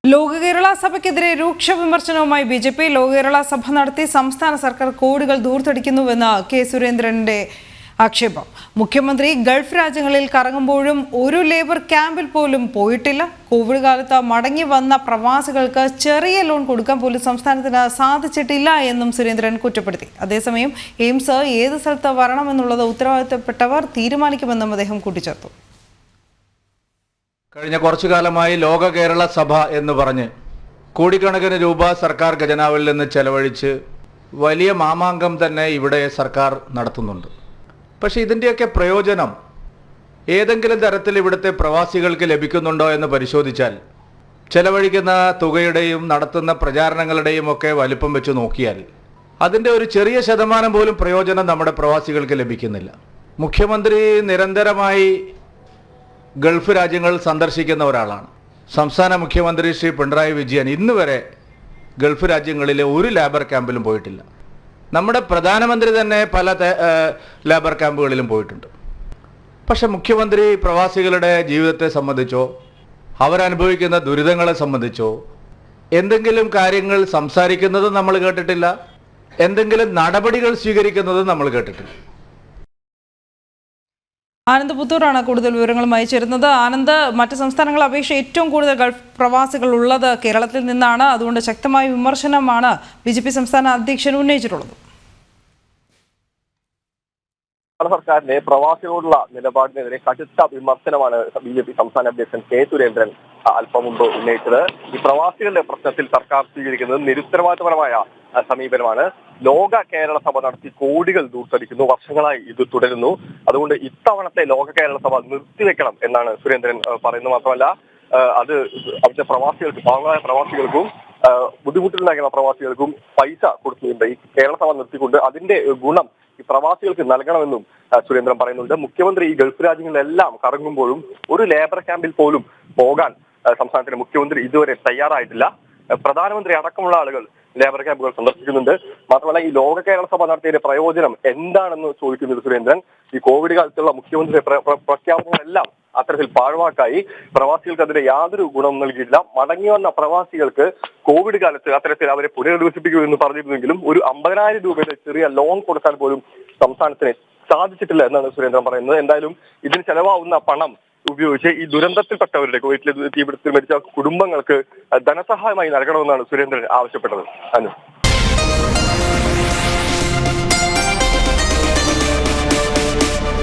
ലോക കേരള സഭയ്ക്കെതിരെ രൂക്ഷ വിമർശനവുമായി ബിജെപി. ലോക കേരള സഭ നടത്തി സംസ്ഥാന സർക്കാർ കോടികൾ ധൂർത്തടിക്കുന്നുവെന്ന് കെ സുരേന്ദ്രന്റെ ആക്ഷേപം. മുഖ്യമന്ത്രി ഗൾഫ് രാജ്യങ്ങളിൽ കറങ്ങുമ്പോഴും ഒരു ലേബർ ക്യാമ്പിൽ പോലും പോയിട്ടില്ല. കോവിഡ് കാലത്ത് മടങ്ങി വന്ന പ്രവാസികൾക്ക് ചെറിയ ലോൺ കൊടുക്കാൻ പോലും സംസ്ഥാനത്തിന് സാധിച്ചിട്ടില്ല എന്നും സുരേന്ദ്രൻ കുറ്റപ്പെടുത്തി. അതേസമയം എയിംസ് ഏത് സ്ഥലത്ത് വരണമെന്നുള്ളത് ഉത്തരവാദിത്തപ്പെട്ടവർ തീരുമാനിക്കുമെന്നും അദ്ദേഹം കൂട്ടിച്ചേർത്തു. കഴിഞ്ഞ കുറച്ചു കാലമായി ലോക കേരള സഭ എന്ന് പറഞ്ഞ് കോടിക്കണക്കിന് രൂപ സർക്കാർ ഖജനാവിൽ നിന്ന് ചെലവഴിച്ച് വലിയ മാമാങ്കം തന്നെ ഇവിടെ സർക്കാർ നടത്തുന്നുണ്ട്. പക്ഷേ ഇതിൻ്റെയൊക്കെ പ്രയോജനം ഏതെങ്കിലും തരത്തിൽ ഇവിടുത്തെ പ്രവാസികൾക്ക് ലഭിക്കുന്നുണ്ടോ എന്ന് പരിശോധിച്ചാൽ ചെലവഴിക്കുന്ന തുകയുടെയും നടത്തുന്ന പ്രചാരണങ്ങളുടെയും ഒക്കെ വലിപ്പം വെച്ച് നോക്കിയാൽ അതിൻ്റെ ഒരു ചെറിയ ശതമാനം പോലും പ്രയോജനം നമ്മുടെ പ്രവാസികൾക്ക് ലഭിക്കുന്നില്ല. മുഖ്യമന്ത്രി നിരന്തരമായി ഗൾഫ് രാജ്യങ്ങൾ സന്ദർശിക്കുന്ന ഒരാളാണ്. സംസ്ഥാന മുഖ്യമന്ത്രി ശ്രീ പിണറായി വിജയൻ ഇന്ന് വരെ ഗൾഫ് രാജ്യങ്ങളിലെ ഒരു ലേബർ ക്യാമ്പിലും പോയിട്ടില്ല. നമ്മുടെ പ്രധാനമന്ത്രി തന്നെ പല ലേബർ ക്യാമ്പുകളിലും പോയിട്ടുണ്ട്. പക്ഷെ മുഖ്യമന്ത്രി പ്രവാസികളുടെ ജീവിതത്തെ സംബന്ധിച്ചോ അവരനുഭവിക്കുന്ന ദുരിതങ്ങളെ സംബന്ധിച്ചോ എന്തെങ്കിലും കാര്യങ്ങൾ സംസാരിക്കുന്നത് നമ്മൾ കേട്ടിട്ടില്ല, എന്തെങ്കിലും നടപടികൾ സ്വീകരിക്കുന്നത് നമ്മൾ കേട്ടിട്ടില്ല. ആനന്ദ് പുത്തൂരാണ് കൂടുതൽ വിവരങ്ങളുമായി ചേരുന്നത്. ആനന്ദ്, മറ്റ് സംസ്ഥാനങ്ങളെ അപേക്ഷിച്ച് ഏറ്റവും കൂടുതൽ ഗൾഫ് പ്രവാസികൾ ഉള്ളത് കേരളത്തിൽ നിന്നാണ്. അതുകൊണ്ട് ശക്തമായ വിമർശനമാണ് ബിജെപി സംസ്ഥാന അധ്യക്ഷൻ ഉന്നയിച്ചിട്ടുള്ളത്. സർക്കാരിന്റെ പ്രവാസികളോടുള്ള നിലപാടിനെതിരെ കടുത്ത വിമർശനമാണ് ബിജെപി സംസ്ഥാന അധ്യക്ഷൻ കെ സുരേന്ദ്രൻ അല്പം മുമ്പ് ഉന്നയിച്ചത്. ഈ പ്രവാസികളുടെ പ്രശ്നത്തിൽ സർക്കാർ സ്വീകരിക്കുന്നത് നിരുത്തരവാദിത്തപരമായ സമീപനമാണ്. ലോക കേരള സഭ നടത്തി കോടികൾ ദൂർത്തടിക്കുന്നു. വർഷങ്ങളായി ഇത് തുടരുന്നു. അതുകൊണ്ട് ഇത്തവണത്തെ ലോക കേരള സഭ നിർത്തിവെക്കണം എന്നാണ് സുരേന്ദ്രൻ പറയുന്നത്. മാത്രമല്ല അത് അവിടുത്തെ പ്രവാസികൾക്ക്, പാവങ്ങളായ പ്രവാസികൾക്കും ബുദ്ധിമുട്ടിലുണ്ടാകുന്ന പ്രവാസികൾക്കും പൈസ കൊടുക്കുന്നുണ്ട്. ഈ കേരള സഭ നിർത്തിക്കൊണ്ട് അതിന്റെ ഗുണം ഈ പ്രവാസികൾക്ക് നൽകണമെന്നും സുരേന്ദ്രൻ പറയുന്നുണ്ട്. മുഖ്യമന്ത്രി ഈ ഗൾഫ് രാജ്യങ്ങളിലെല്ലാം കറങ്ങുമ്പോഴും ഒരു ലേബർ ക്യാമ്പിൽ പോലും പോകാൻ സംസ്ഥാനത്തിന്റെ മുഖ്യമന്ത്രി ഇതുവരെ തയ്യാറായിട്ടില്ല. പ്രധാനമന്ത്രി അടക്കമുള്ള ആളുകൾ ലേബർ ക്യാമ്പുകൾ സന്ദർശിക്കുന്നുണ്ട്. മാത്രമല്ല ഈ ലോക കേരള സഭ നടത്തിയതിന്റെ പ്രയോജനം എന്താണെന്ന് ചോദിക്കുന്നത് സുരേന്ദ്രൻ. ഈ കോവിഡ് കാലത്തുള്ള മുഖ്യമന്ത്രി പ്രഖ്യാപനങ്ങളെല്ലാം അത്തരത്തിൽ പാഴ്വാക്കായി. പ്രവാസികൾക്ക് അതിന് യാതൊരു ഗുണവും നൽകിയിട്ടില്ല. മടങ്ങി വന്ന പ്രവാസികൾക്ക് കോവിഡ് കാലത്ത് അത്തരത്തിൽ അവരെ പുനരധിവസിപ്പിക്കുമെന്ന് പറഞ്ഞിരുന്നെങ്കിലും ഒരു 50,000 രൂപയുടെ ചെറിയ ലോൺ കൊടുക്കാൻ പോലും സംസ്ഥാനത്തിന് സാധിച്ചിട്ടില്ല എന്നാണ് സുരേന്ദ്രൻ പറയുന്നത്. എന്തായാലും ഇതിന് ചെലവാകുന്ന പണം ഉപയോഗിച്ച് ഈ ദുരന്തത്തിൽപ്പെട്ടവരുടെ വീട്ടിലെ തീപിടുത്തത്തിൽ മരിച്ച കുടുംബങ്ങൾക്ക് ധനസഹായമായി നൽകണമെന്നാണ് സുരേന്ദ്രൻ ആവശ്യപ്പെട്ടത്.